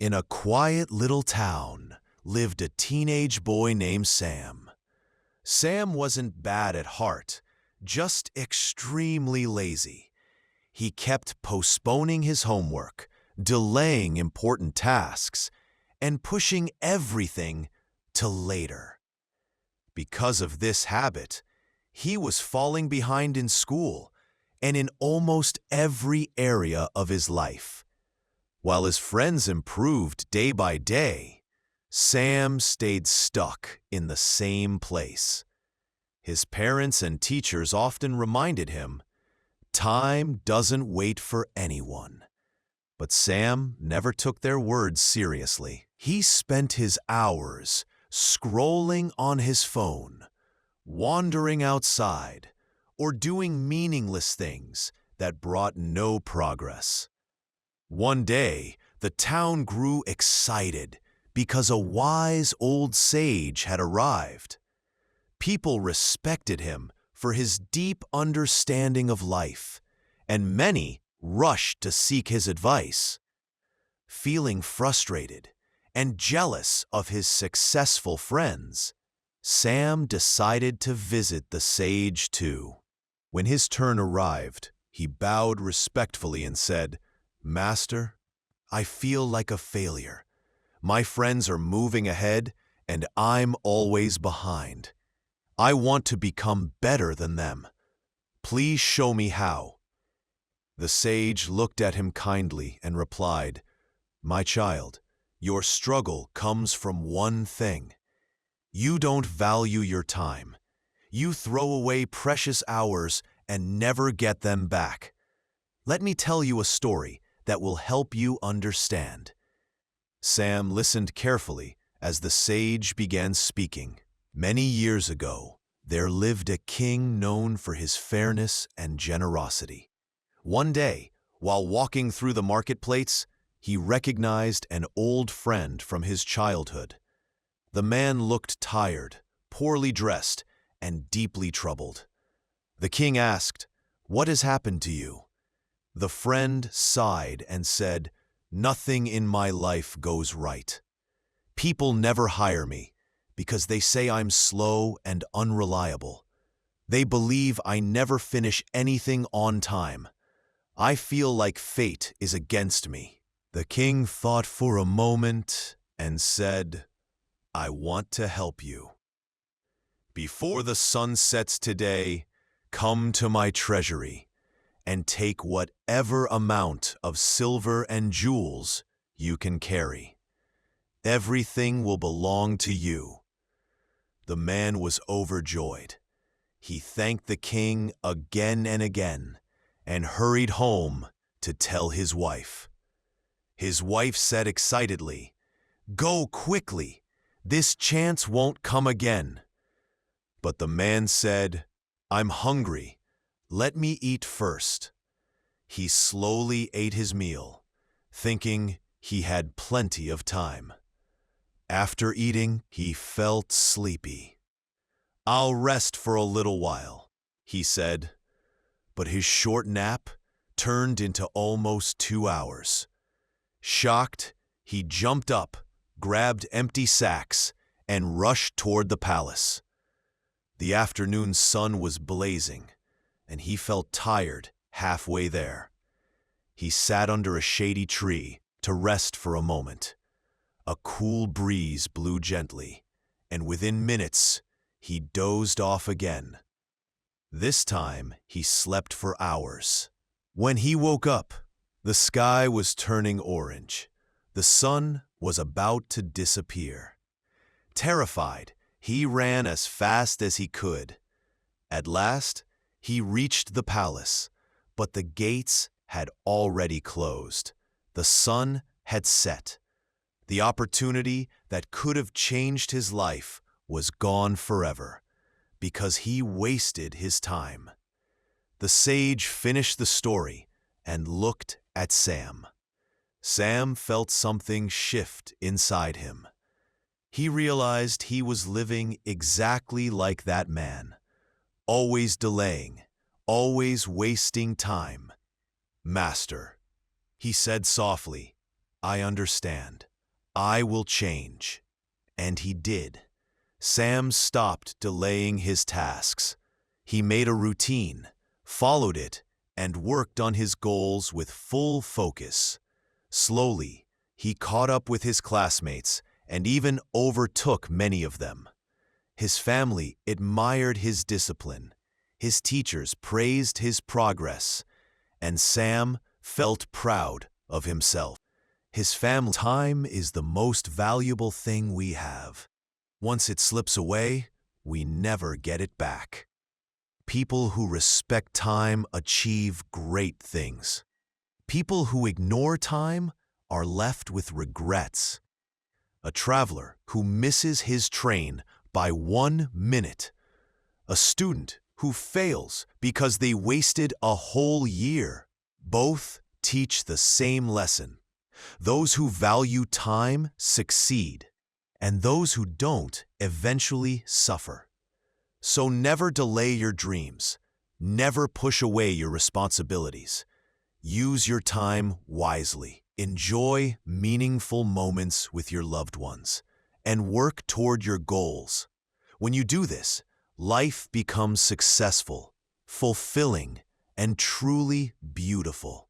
In a quiet little town lived a teenage boy named Sam. Sam wasn't bad at heart, just extremely lazy. He kept postponing his homework, delaying important tasks, and pushing everything to later. Because of this habit, he was falling behind in school and in almost every area of his life. While his friends improved day by day, Sam stayed stuck in the same place. His parents and teachers often reminded him, "Time doesn't wait for anyone." But Sam never took their words seriously. He spent his hours scrolling on his phone, wandering outside, or doing meaningless things that brought no progress. One day, the town grew excited because a wise old sage had arrived. People respected him for his deep understanding of life, and many rushed to seek his advice. Feeling frustrated and jealous of his successful friends, Sam decided to visit the sage too. When his turn arrived, he bowed respectfully and said, "Master, I feel like a failure. My friends are moving ahead, and I'm always behind. I want to become better than them. Please show me how." The sage looked at him kindly and replied, "My child, your struggle comes from one thing. You don't value your time. You throw away precious hours and never get them back. Let me tell you a story that will help you understand." Sam listened carefully as the sage began speaking. Many years ago, there lived a king known for his fairness and generosity. One day, while walking through the marketplace, he recognized an old friend from his childhood. The man looked tired, poorly dressed, and deeply troubled. The king asked, "What has happened to you?" The friend sighed and said, "Nothing in my life goes right. People never hire me because they say I'm slow and unreliable. They believe I never finish anything on time. I feel like fate is against me." The king thought for a moment and said, "I want to help you. Before the sun sets today, come to my treasury and take whatever amount of silver and jewels you can carry. Everything will belong to you." The man was overjoyed. He thanked the king again and again and hurried home to tell his wife. His wife said excitedly, "Go quickly. This chance won't come again." But the man said, "I'm hungry. Let me eat first." He slowly ate his meal, thinking he had plenty of time. After eating, he felt sleepy. "I'll rest for a little while," he said. But his short nap turned into almost 2 hours. Shocked, he jumped up, grabbed empty sacks, and rushed toward the palace. The afternoon sun was blazing, and he felt tired halfway there. He sat under a shady tree to rest for a moment. A cool breeze blew gently, and within minutes, he dozed off again. This time, he slept for hours. When he woke up, the sky was turning orange. The sun was about to disappear. Terrified, he ran as fast as he could. At last, he reached the palace, but the gates had already closed. The sun had set. The opportunity that could have changed his life was gone forever, because he wasted his time. The sage finished the story and looked at Sam. Sam felt something shift inside him. He realized he was living exactly like that man, always delaying, always wasting time. "Master," he said softly, "I understand. I will change. And he did. Sam stopped delaying his tasks. He made a routine, followed it, and worked on his goals with full focus. Slowly, he caught up with his classmates and even overtook many of them. His family admired his discipline. His teachers praised his progress, and Sam felt proud of himself. His family time is the most valuable thing we have. Once it slips away, we never get it back. People who respect time achieve great things. People who ignore time are left with regrets. A traveler who misses his train by 1 minute. A student who fails because they wasted a whole year. Both teach the same lesson. Those who value time succeed, and those who don't eventually suffer. So never delay your dreams. Never push away your responsibilities. Use your time wisely. Enjoy meaningful moments with your loved ones, and work toward your goals. When you do this, life becomes successful, fulfilling, and truly beautiful.